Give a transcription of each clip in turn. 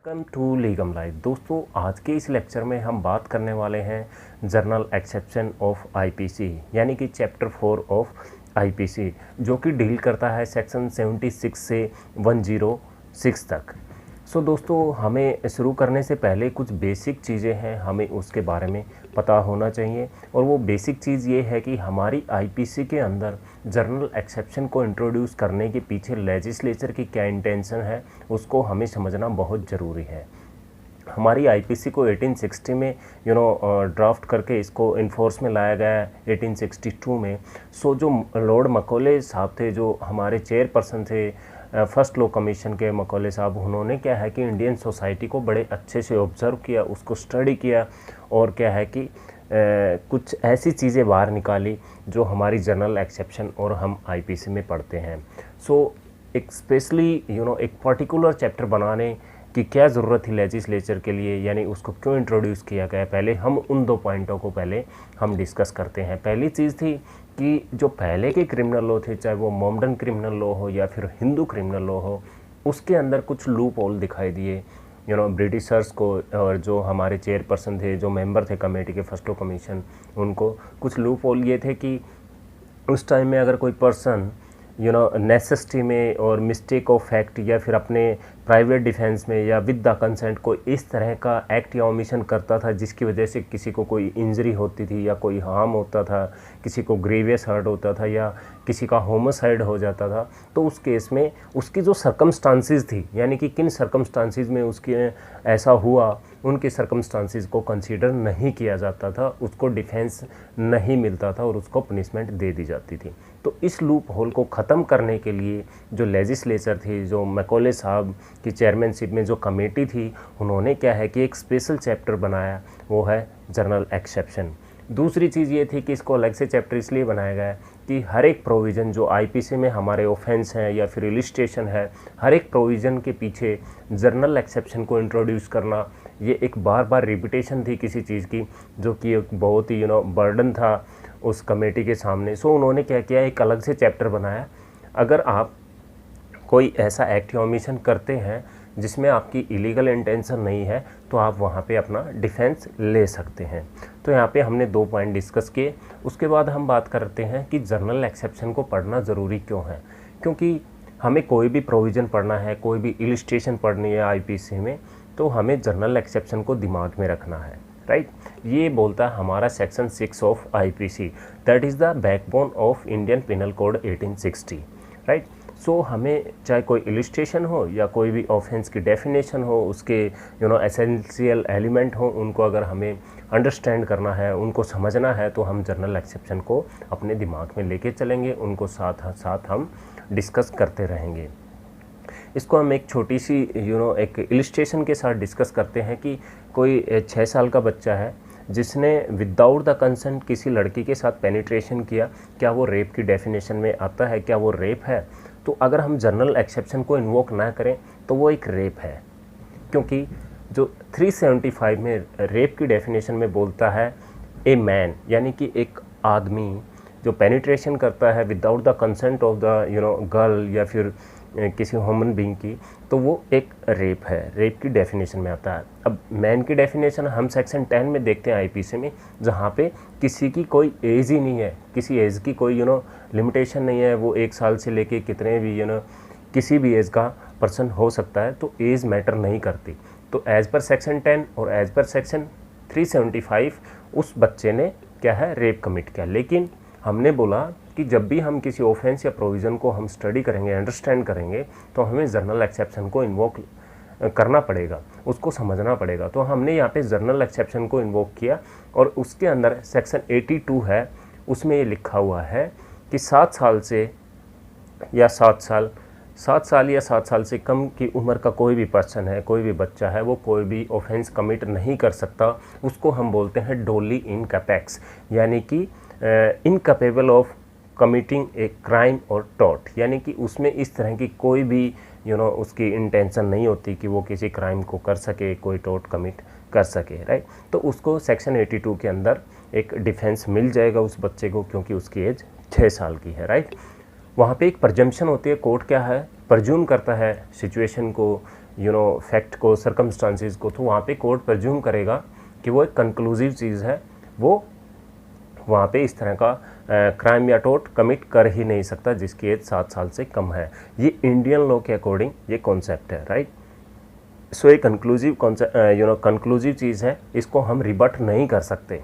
Welcome to लीगम life. दोस्तों, आज के इस लेक्चर में हम बात करने वाले हैं जर्नल एक्सेप्शन ऑफ आईपीसी यानी कि चैप्टर 4 ऑफ आईपीसी, जो कि डील करता है सेक्शन 76 से 106 तक। दोस्तों, हमें शुरू करने से पहले कुछ बेसिक चीज़ें हैं, हमें उसके बारे में पता होना चाहिए। और वो बेसिक चीज़ ये है कि हमारी आईपीसी के अंदर जर्नल एक्सेप्शन को इंट्रोड्यूस करने के पीछे लेजिस्लेचर की क्या इंटेंशन है, उसको हमें समझना बहुत ज़रूरी है। हमारी आईपीसी को 1860 में ड्राफ्ट करके इसको इन्फोर्स में लाया गया है 1862 में। जो लॉर्ड मकौले साहब थे, जो हमारे चेयरपर्सन थे फर्स्ट लॉ कमीशन के, मकौले साहब, उन्होंने क्या है कि इंडियन सोसाइटी को बड़े अच्छे से ऑब्ज़र्व किया, उसको स्टडी किया और क्या है कि कुछ ऐसी चीज़ें बाहर निकाली जो हमारी जर्नल एक्सेप्शन और हम आईपीसी में पढ़ते हैं। एक स्पेशली एक पर्टिकुलर चैप्टर बनाने की क्या ज़रूरत थी लेजिस्लेचर के लिए, यानी उसको क्यों इंट्रोड्यूस किया गया। पहले हम उन दो पॉइंटों को पहले हम डिस्कस करते हैं। पहली चीज़ थी कि जो पहले के क्रिमिनल लॉ थे, चाहे वो मोमडन क्रिमिनल लॉ हो या फिर हिंदू क्रिमिनल लॉ हो, उसके अंदर कुछ लूप होल दिखाई दिए ब्रिटिशर्स को, और जो हमारे चेयरपर्सन थे, जो मेंबर थे कमेटी के फर्स्ट लॉ कमीशन, उनको कुछ लूप होल ये थे कि उस टाइम में अगर कोई पर्सन नेसेसिटी में और मिस्टेक ऑफ फैक्ट या फिर अपने प्राइवेट डिफेंस में या विद द कंसेंट कोई इस तरह का एक्ट या ओमिशन करता था जिसकी वजह से किसी को कोई इंजरी होती थी या कोई हार्म होता था, किसी को ग्रीवियस हर्ट होता था या किसी का होमोसाइड हो जाता था, तो उस केस में उसकी जो सर्कमस्टांसिस थी, यानी कि किन सर्कमस्टांसिस में उसके ऐसा हुआ, उनके सर्कमस्टांसिस को कंसीडर नहीं किया जाता था, उसको डिफेंस नहीं मिलता था और उसको पनिशमेंट दे दी जाती थी। तो इस लूप होल को ख़त्म करने के लिए जो लेजिस्लेचर थी, जो मैकॉले साहब की चेयरमैनशिप में जो कमेटी थी, उन्होंने क्या है कि एक स्पेशल चैप्टर बनाया, वो है जर्नल एक्सेप्शन। दूसरी चीज़ ये थी कि इसको अलग से चैप्टर इसलिए बनाया गया है कि हर एक प्रोविज़न जो आईपीसी में हमारे ऑफेंस हैं या फिर इलिस्ट्रेशन है, हर एक प्रोविज़न के पीछे जर्नल एक्सेप्शन को इंट्रोड्यूस करना, ये एक बार बार रिपीटेशन थी किसी चीज़ की, जो कि एक बहुत ही बर्डन था उस कमेटी के सामने। उन्होंने क्या किया, एक अलग से चैप्टर बनाया। अगर आप कोई ऐसा एक्ट या ओमिशन करते हैं जिसमें आपकी इलीगल इंटेंशन नहीं है, तो आप वहाँ पे अपना डिफेंस ले सकते हैं। तो यहाँ पे हमने 2 पॉइंट डिस्कस किए। उसके बाद हम बात करते हैं कि जर्नल एक्सेप्शन को पढ़ना ज़रूरी क्यों है। क्योंकि हमें कोई भी प्रोविज़न पढ़ना है, कोई भी इलिस्ट्रेशन पढ़नी है आईपीसी में, तो हमें जर्नल एक्सेप्शन को दिमाग में रखना है, राइट। ये बोलता है हमारा section 6 of IPC, that is the backbone of Indian penal code 1860, right. हमें चाहे कोई इलिस्ट्रेशन हो या कोई भी ऑफेंस की डेफिनेशन हो, उसके एसेंशियल एलिमेंट हो, उनको अगर हमें अंडरस्टैंड करना है, उनको समझना है, तो हम जर्नल एक्सेप्शन को अपने दिमाग में लेके चलेंगे, उनको साथ साथ हम डिस्कस करते रहेंगे। इसको हम एक छोटी सी एक इलिस्ट्रेशन के साथ डिस्कस करते हैं कि कोई 6 साल का बच्चा है जिसने विदाउट द कंसेंट किसी लड़की के साथ पेनिट्रेशन किया, क्या वो रेप की डेफिनेशन में आता है, क्या वो रेप है। तो अगर हम जर्नल एक्सेप्शन को इन्वोक ना करें तो वो एक रेप है, क्योंकि जो 375 में रेप की डेफिनेशन में बोलता है ए मैन, यानी कि एक आदमी जो पेनिट्रेशन करता है without the consent of the girl या फिर किसी ह्यूमन बीइंग की, तो वो एक रेप है, रेप की डेफिनेशन में आता है। अब मैन की डेफिनेशन हम सेक्शन 10 में देखते हैं आईपीसी में, जहाँ पे किसी की कोई एज ही नहीं है, किसी एज की कोई लिमिटेशन नहीं है, वो 1 साल से लेके कितने भी किसी भी एज का पर्सन हो सकता है, तो एज मैटर नहीं करती। तो एज़ पर सेक्शन 10 और एज़ पर सेक्शन 375 उस बच्चे ने क्या है, रेप कमिट किया। लेकिन हमने बोला कि जब भी हम किसी ऑफेंस या प्रोविज़न को हम स्टडी करेंगे, अंडरस्टैंड करेंगे, तो हमें जर्नल एक्सेप्शन को इन्वोक करना पड़ेगा, उसको समझना पड़ेगा। तो हमने यहाँ पे जर्नल एक्सेप्शन को इन्वोक किया और उसके अंदर सेक्शन 82 है, उसमें ये लिखा हुआ है कि 7 साल या 7 साल से कम की उम्र का कोई भी पर्सन है, कोई भी बच्चा है, वो कोई भी ऑफेंस कमिट नहीं कर सकता। उसको हम बोलते हैं डोली इनकैपेक्स, यानी कि incapable of committing a crime और टॉट, यानी कि उसमें इस तरह की कोई भी उसकी इंटेंशन नहीं होती कि वो किसी क्राइम को कर सके, कोई टॉट कमिट कर सके, राइट। तो उसको सेक्शन 82 के अंदर एक डिफेंस मिल जाएगा उस बच्चे को, क्योंकि उसकी एज 6 साल की है, राइट। वहाँ पे एक प्रजम्पशन होती है, कोर्ट क्या है, प्रज्यूम करता है सिचुएशन को फैक्ट को, सर्कमस्टांसिस को, तो वहाँ पे कोर्ट प्रज्यूम करेगा कि वो एक कंक्लूसिव चीज़ है, वो वहाँ पे इस तरह का क्राइम या टोर्ट कमिट कर ही नहीं सकता जिसकी एज 7 साल से कम है। ये इंडियन लॉ के अकॉर्डिंग ये कॉन्सेप्ट है, राइट। सो ये कंक्लूसिव कंक्लूसिव चीज़ है, इसको हम रिबट नहीं कर सकते।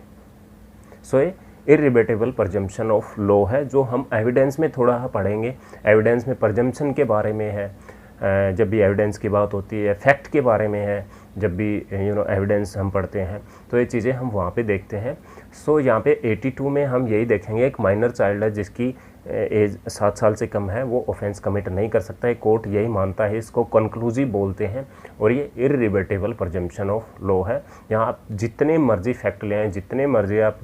सो ये इरिबेटेबल प्रजम्पशन ऑफ लॉ है, जो हम एविडेंस में थोड़ा पढ़ेंगे। एविडेंस में प्रजम्पशन के बारे में है, जब भी एविडेंस की बात होती है, फैक्ट के बारे में है, जब भी एविडेंस हम पढ़ते हैं, तो ये चीज़ें हम वहाँ पे देखते हैं। सो यहाँ पे 82 में हम यही देखेंगे, एक माइनर चाइल्ड है जिसकी एज 7 साल से कम है, वो ऑफेंस कमिट नहीं कर सकता है। कोर्ट यही मानता है, इसको कंक्लूसिव बोलते हैं, और ये इरिबेटेबल प्रजम्पशन ऑफ लॉ है। यहाँ आप जितने मर्जी फैक्ट ले आएँ, जितने मर्जी आप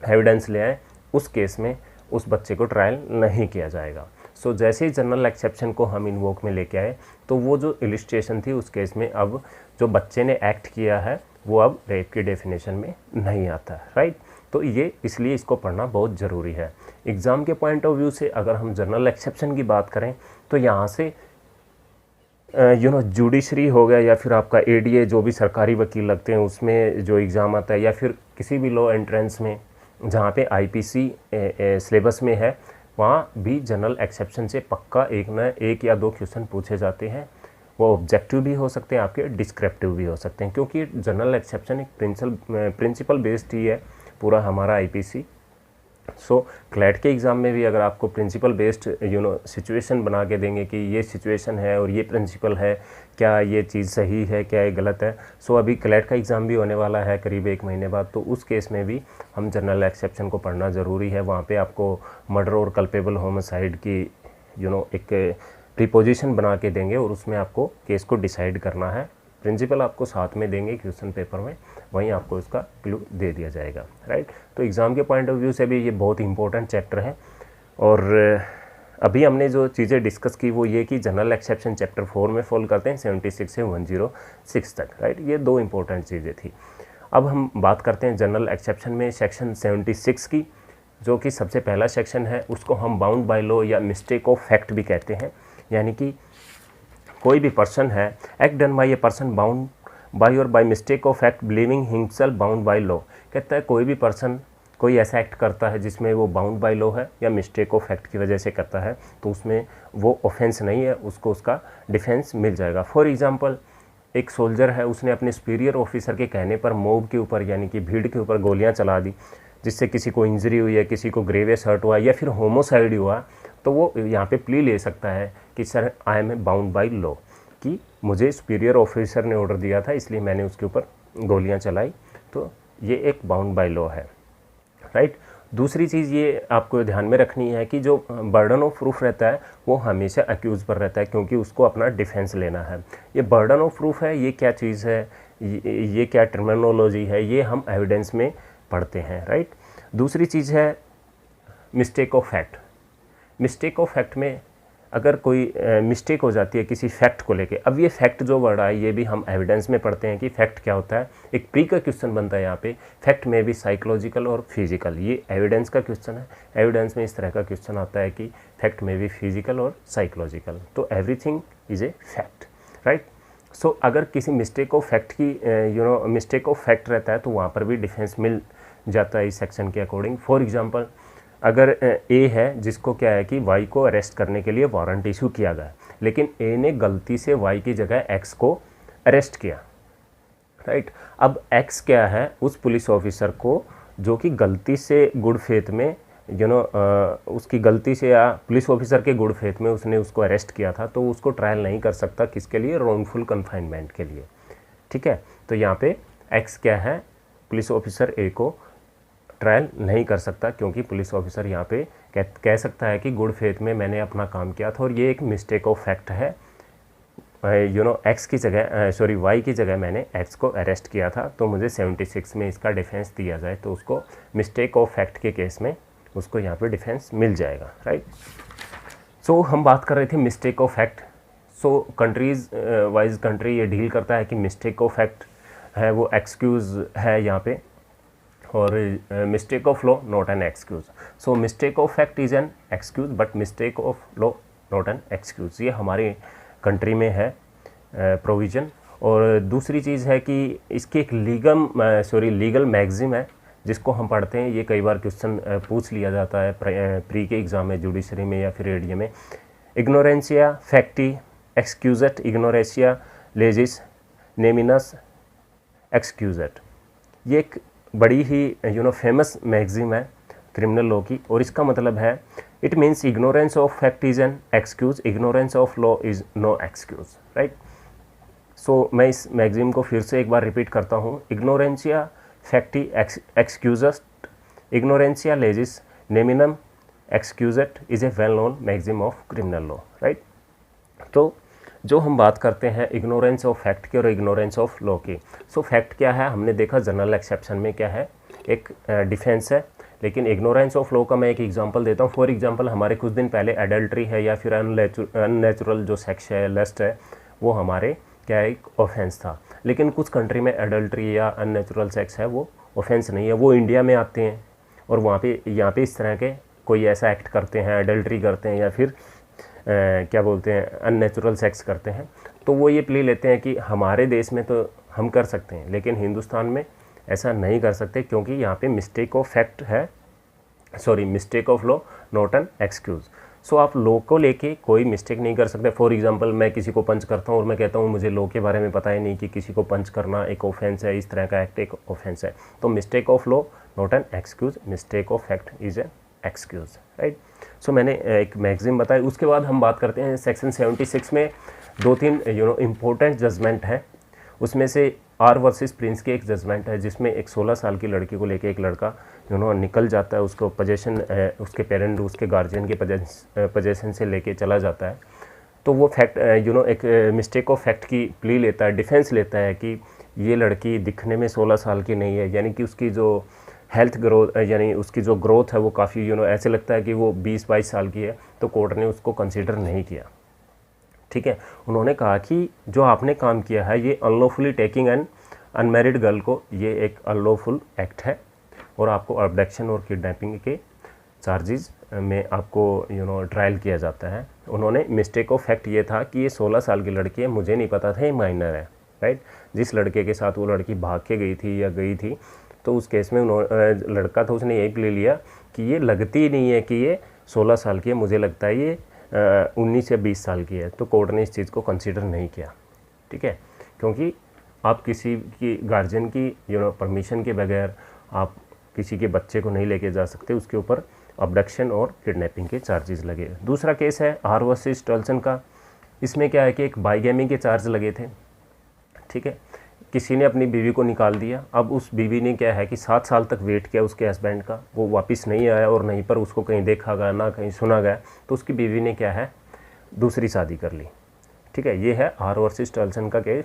एविडेंस ले आएँ, उस केस में उस बच्चे को ट्रायल नहीं किया जाएगा। सो जैसे ही जनरल एक्सेप्शन को हम इन्वोक में लेके आए, तो वो जो इलिस्ट्रेशन थी उस केस में अब जो बच्चे ने एक्ट किया है वो अब रेप की डेफिनेशन में नहीं आता, राइट। तो ये इसलिए इसको पढ़ना बहुत ज़रूरी है। एग्ज़ाम के पॉइंट ऑफ व्यू से अगर हम जनरल एक्सेप्शन की बात करें, तो यहाँ से जुडिशरी हो गया, या फिर आपका एडीए जो भी सरकारी वकील लगते हैं उसमें जो एग्ज़ाम आता है, या फिर किसी भी लॉ एंट्रेंस में जहाँ पे आईपीसी सिलेबस में है, वहाँ भी जनरल एक्सेप्शन से पक्का एक या दो क्वेश्चन पूछे जाते हैं। वो ऑब्जेक्टिव भी हो सकते हैं आपके, डिस्क्रिप्टिव भी हो सकते हैं, क्योंकि जनरल एक्सेप्शन एक प्रिंसिपल बेस्ड ही है पूरा हमारा आईपीसी। सो क्लैट के एग्ज़ाम में भी अगर आपको प्रिंसिपल बेस्ड सिचुएशन बना के देंगे कि ये सिचुएशन है और ये प्रिंसिपल है, क्या ये चीज़ सही है, क्या ये गलत है। सो अभी क्लैट का एग्ज़ाम भी होने वाला है करीब 1 महीने बाद, तो उस केस में भी हम जनरल एक्सेप्शन को पढ़ना ज़रूरी है। वहाँ पे आपको मर्डर और कल्पेबल होमिसाइड की एक प्रीपोजिशन बना के देंगे, और उसमें आपको केस को डिसाइड करना है। प्रिंसिपल आपको साथ में देंगे क्वेश्चन पेपर में, वहीं आपको इसका क्लू दे दिया जाएगा, राइट। तो एग्ज़ाम के पॉइंट ऑफ व्यू से भी ये बहुत इंपॉर्टेंट चैप्टर है। और अभी हमने जो चीज़ें डिस्कस की वो ये कि जनरल एक्सेप्शन चैप्टर 4 में फॉलो करते हैं 76 से 106 तक, राइट। ये 2 इंपॉर्टेंट चीज़ें थी। अब हम बात करते हैं जनरल एक्सेप्शन में सेक्शन 76 की, जो कि सबसे पहला सेक्शन है। उसको हम बाउंड बाय लॉ या मिस्टेक ऑफ फैक्ट भी कहते हैं, यानी कि कोई भी पर्सन है, act done by a person bound by or by mistake of fact believing himself bound by law. कहता है कोई भी पर्सन कोई ऐसा एक्ट करता है जिसमें वो बाउंड बाय लॉ है या मिस्टेक ऑफ फैक्ट की वजह से करता है, तो उसमें वो ऑफेंस नहीं है, उसको उसका डिफेंस मिल जाएगा। फॉर एग्जांपल, एक सोल्जर है, उसने अपने सुपीरियर ऑफिसर के कहने पर मॉब के ऊपर यानी कि भीड़ के ऊपर गोलियां चला दी, जिससे किसी को इंजरी हुई है, किसी को ग्रेवियस हर्ट हुआ या फिर होमोसाइड हुआ, तो वो यहाँ पे प्ली ले सकता है कि sir I am bound by law, कि मुझे सुपीरियर ऑफिसर ने ऑर्डर दिया था इसलिए मैंने उसके ऊपर गोलियां चलाई, तो ये एक बाउंड बाय लॉ है, राइट। दूसरी चीज़ ये आपको ध्यान में रखनी है कि जो बर्डन ऑफ प्रूफ रहता है वो हमेशा अक्यूज पर रहता है, क्योंकि उसको अपना डिफेंस लेना है। ये बर्डन ऑफ प्रूफ है, ये क्या चीज़ है, ये क्या टर्मिनोलॉजी है, ये हम एविडेंस में पढ़ते हैं, राइट। दूसरी चीज़ है mistake of fact. Mistake of fact में अगर कोई मिस्टेक हो जाती है किसी फैक्ट को लेके, अब ये फैक्ट जो वर्ड है ये भी हम एविडेंस में पढ़ते हैं कि फैक्ट क्या होता है। एक प्री का क्वेश्चन बनता है यहाँ पे, फैक्ट में भी साइकोलॉजिकल और फिजिकल, ये एविडेंस का क्वेश्चन है। एविडेंस में इस तरह का क्वेश्चन आता है कि फैक्ट में भी फिजिकल और साइकोलॉजिकल, तो everything is a fact, right. So अगर किसी मिस्टेक ऑफ फैक्ट की मिस्टेक ऑफ फैक्ट रहता है तो वहाँ पर भी डिफेंस मिल जाता है इस सेक्शन के अकॉर्डिंग। फॉर एग्जाम्पल, अगर ए है जिसको क्या है कि वाई को अरेस्ट करने के लिए वारंट इशू किया गया, लेकिन ए ने गलती से वाई की जगह एक्स को अरेस्ट किया, राइट। अब एक्स क्या है, उस पुलिस ऑफिसर को जो कि गलती से गुड फेथ में उसकी गलती से या पुलिस ऑफिसर के गुड फेथ में उसने उसको अरेस्ट किया था, तो उसको ट्रायल नहीं कर सकता, किसके लिए, रॉन्गफुल कन्फाइनमेंट के लिए, ठीक है। तो यहाँ पे एक्स क्या है, पुलिस ऑफिसर ए को ट्रायल नहीं कर सकता, क्योंकि पुलिस ऑफिसर यहाँ पे कह सकता है कि गुड फेथ में मैंने अपना काम किया था और ये एक मिस्टेक ऑफ फैक्ट है, एक्स की जगह वाई की जगह मैंने एक्स को अरेस्ट किया था, तो मुझे 76 में इसका डिफेंस दिया जाए, तो उसको मिस्टेक ऑफ फैक्ट के केस में उसको यहाँ पे डिफेंस मिल जाएगा, राइट। सो हम बात कर रहे थे mistake of fact. So countries wise country ये डील करता है कि मिस्टेक ऑफ फैक्ट है वो एक्सक्यूज़ है यहाँ पे, और mistake of law not an excuse. So mistake of fact is an excuse but mistake of law not an excuse, ये हमारी कंट्री में है, प्रोविज़न। और दूसरी चीज़ है कि इसकी एक लीगल मैगज़िम है जिसको हम पढ़ते हैं। ये कई बार क्वेश्चन पूछ लिया जाता है प्री के एग्ज़ाम में, जुडिशरी में या फिर एडीए में। इग्नोरेंसिया फैक्टी एक्सक्यूजेट इग्नोरेंसिया लेजिस नेमिनस एक्सक्यूजेट। ये एक बड़ी ही फेमस मैगज़िम है क्रिमिनल लॉ की, और इसका मतलब है it means ignorance of fact is an excuse, ignorance of law is no excuse, right. So मैं इस मैगज़ीन को फिर से एक बार रिपीट करता हूँ। इग्नोरेंसिया फैक्टी एक्सक्यूजस्ट इग्नोरेंसिया लेजिस नेमिनम एक्सक्यूजेट is a well known magazine of criminal law, right. तो जो हम बात करते हैं इग्नोरेंस ऑफ फैक्ट की और इग्नोरेंस ऑफ लॉ की। सो फैक्ट क्या है, हमने देखा जनरल एक्सेप्शन में क्या है, एक डिफेंस है। लेकिन इग्नोरेंस ऑफ लॉ का मैं एक एग्जांपल देता हूँ। फॉर एग्जांपल, हमारे कुछ दिन पहले एडल्ट्री है या फिर अननेचुरल जो सेक्स है, लस्ट है, वो हमारे क्या है, एक ऑफेंस था। लेकिन कुछ कंट्री में एडल्ट्री या अननेचुरल सेक्स है वो ऑफेंस नहीं है, वो इंडिया में आते हैं और यहाँ पे इस तरह के कोई ऐसा एक्ट करते हैं, एडल्ट्री करते हैं या फिर क्या बोलते हैं, अननेचुरल सेक्स करते हैं, तो वो ये प्ले लेते हैं कि हमारे देश में तो हम कर सकते हैं लेकिन हिंदुस्तान में ऐसा नहीं कर सकते, क्योंकि यहाँ पे मिस्टेक ऑफ फैक्ट है, mistake of law not an excuse. So आप लॉ को लेके कोई मिस्टेक नहीं कर सकते। फॉर एग्जांपल, मैं किसी को पंच करता हूँ और मैं कहता हूँ मुझे लॉ के बारे में पता ही नहीं कि किसी को पंच करना एक ऑफेंस है, इस तरह का एक्ट एक ऑफेंस है। तो mistake of law not an excuse, mistake of fact is an excuse, right. So मैंने एक मैगज़ीन बताई। उसके बाद हम बात करते हैं सेक्शन 76 में 2-3 इम्पोर्टेंट जजमेंट है। उसमें से आर वर्सेस प्रिंस की एक जजमेंट है जिसमें एक 16 साल की लड़की को लेके एक लड़का निकल जाता है, उसको पोजेशन उसके पेरेंट उसके गार्जियन के पोजेशन से लेके चला जाता है। तो वो फैक्ट एक मिस्टेक ऑफ फैक्ट की प्ली लेता है, डिफेंस लेता है कि ये लड़की दिखने में 16 साल की नहीं है, यानी कि उसकी जो हेल्थ ग्रोथ यानी उसकी जो ग्रोथ है वो काफ़ी ऐसे लगता है कि वो 20-22 साल की है। तो कोर्ट ने उसको कंसीडर नहीं किया, ठीक है। उन्होंने कहा कि जो आपने काम किया है ये unlawfully taking an unmarried girl को, ये एक अनलॉफुल एक्ट है और आपको अबडक्शन और किडनैपिंग के चार्जेस में आपको ट्रायल किया जाता है। उन्होंने मिस्टेक ऑफ फैक्ट ये था कि ये 16 साल की लड़की है, मुझे नहीं पता था ये माइनर है, राइट। जिस लड़के के साथ वो लड़की भाग के गई थी या गई थी, तो उस केस में लड़का तो उसने यही ले लिया कि ये लगती ही नहीं है कि ये 16 साल की है, मुझे लगता है ये 19 या 20 साल की है। तो कोर्ट ने इस चीज़ को कंसीडर नहीं किया, ठीक है, क्योंकि आप किसी की गार्जियन की परमिशन के बगैर आप किसी के बच्चे को नहीं लेके जा सकते, उसके ऊपर अबडक्शन और किडनैपिंग के चार्जेस लगे। दूसरा केस है आर वर्सेस टॉल्सन का। इसमें क्या है कि एक बाइगैमी के चार्ज लगे थे, ठीक है। किसी ने अपनी बीवी को निकाल दिया, अब उस बीवी ने क्या है कि 7 साल तक वेट किया उसके हस्बैंड का, वो वापस नहीं आया और नहीं पर उसको कहीं देखा गया ना कहीं सुना गया, तो उसकी बीवी ने क्या है दूसरी शादी कर ली, ठीक है। ये है आर वर्सेस टॉल्सन का केस।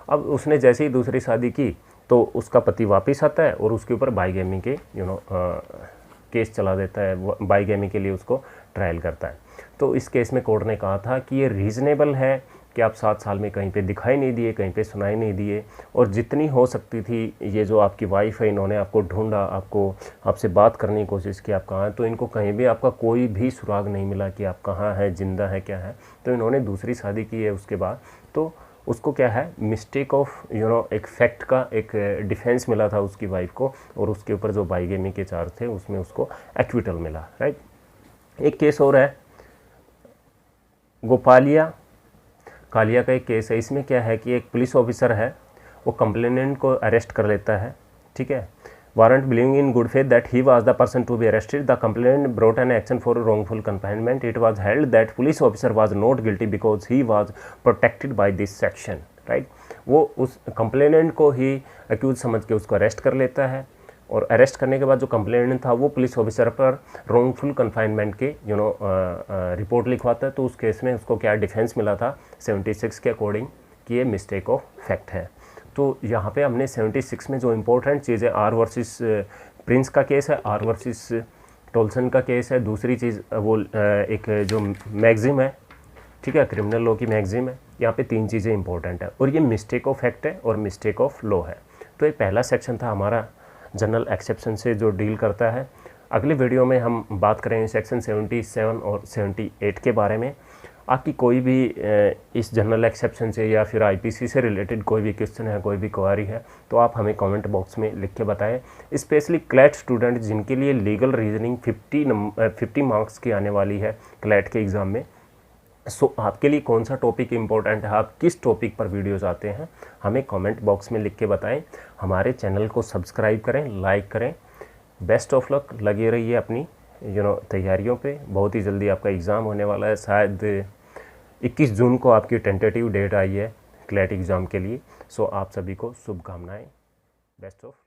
अब उसने जैसे ही दूसरी शादी की तो उसका पति वापस आता है और उसके ऊपर बाइगैमी के केस चला देता है, बाइगैमी के लिए उसको ट्रायल करता है। तो इस केस में कोर्ट ने कहा था कि ये रीज़नेबल है कि आप 7 साल में कहीं पे दिखाई नहीं दिए, कहीं पे सुनाई नहीं दिए, और जितनी हो सकती थी ये जो आपकी वाइफ है इन्होंने आपको ढूंढा, आपसे बात करने की कोशिश की आप कहाँ हैं, तो इनको कहीं भी आपका कोई भी सुराग नहीं मिला कि आप कहाँ हैं, जिंदा है क्या है। तो इन्होंने दूसरी शादी की है उसके बाद, तो उसको क्या है मिस्टेक ऑफ एक फैक्ट का एक डिफेंस मिला था उसकी वाइफ को, और उसके ऊपर जो बाइगेमी के चार्ज थे उसमें उसको एक्विटल मिला, राइट। एक केस और है गोपालिया कालिया का एक केस है। इसमें क्या है कि एक पुलिस ऑफिसर है, वो कंप्लेनेंट को अरेस्ट कर लेता है, ठीक है। Warrant believing in good faith that he was the person to be arrested, the complainant brought an action for wrongful confinement, it was held that police officer was not guilty because he was protected by this section, right. वो उस complainant को ही accused समझ के उसको arrest कर लेता है, और अरेस्ट करने के बाद जो कंप्लेनेंट था वो पुलिस ऑफिसर पर रॉन्गफुल कन्फाइनमेंट के रिपोर्ट लिखवाता है। तो उस केस में उसको क्या डिफेंस मिला था 76 के अकॉर्डिंग कि ये मिस्टेक ऑफ फैक्ट है। तो यहाँ पे हमने 76 में जो इम्पोर्टेंट चीज़ है, आर वर्सेस प्रिंस का केस है, आर वर्सेस टॉल्सन का केस है। दूसरी चीज़ वो एक जो मैगज़ीम है, ठीक है, क्रिमिनल लॉ की मैगज़ीम है। यहाँ पे 3 चीज़ें इंपॉर्टेंट है, और ये मिस्टेक ऑफ फैक्ट है और मिस्टेक ऑफ लॉ है। तो ये पहला सेक्शन था हमारा जनरल एक्सेप्शन से जो डील करता है। अगले वीडियो में हम बात करेंगे सेक्शन 77 और 78 के बारे में। आपकी कोई भी इस जनरल एक्सेप्शन से या फिर आईपीसी से रिलेटेड कोई भी क्वेश्चन है, कोई भी क्वेरी है, तो आप हमें कमेंट बॉक्स में लिख के बताएं। स्पेशली क्लैट स्टूडेंट जिनके लिए लीगल रीजनिंग 50 मार्क्स की आने वाली है क्लैट के एग्ज़ाम में, सो आपके लिए कौन सा टॉपिक इम्पोर्टेंट है, आप किस टॉपिक पर वीडियोज़ आते हैं, हमें कमेंट बॉक्स में लिख के बताएं। हमारे चैनल को सब्सक्राइब करें, लाइक करें। बेस्ट ऑफ लक, लगे रहिए अपनी तैयारियों पे। बहुत ही जल्दी आपका एग्ज़ाम होने वाला है, शायद 21 जून को आपकी टेंटेटिव डेट आई है क्लैट एग्ज़ाम के लिए। सो आप सभी को शुभकामनाएं। Best of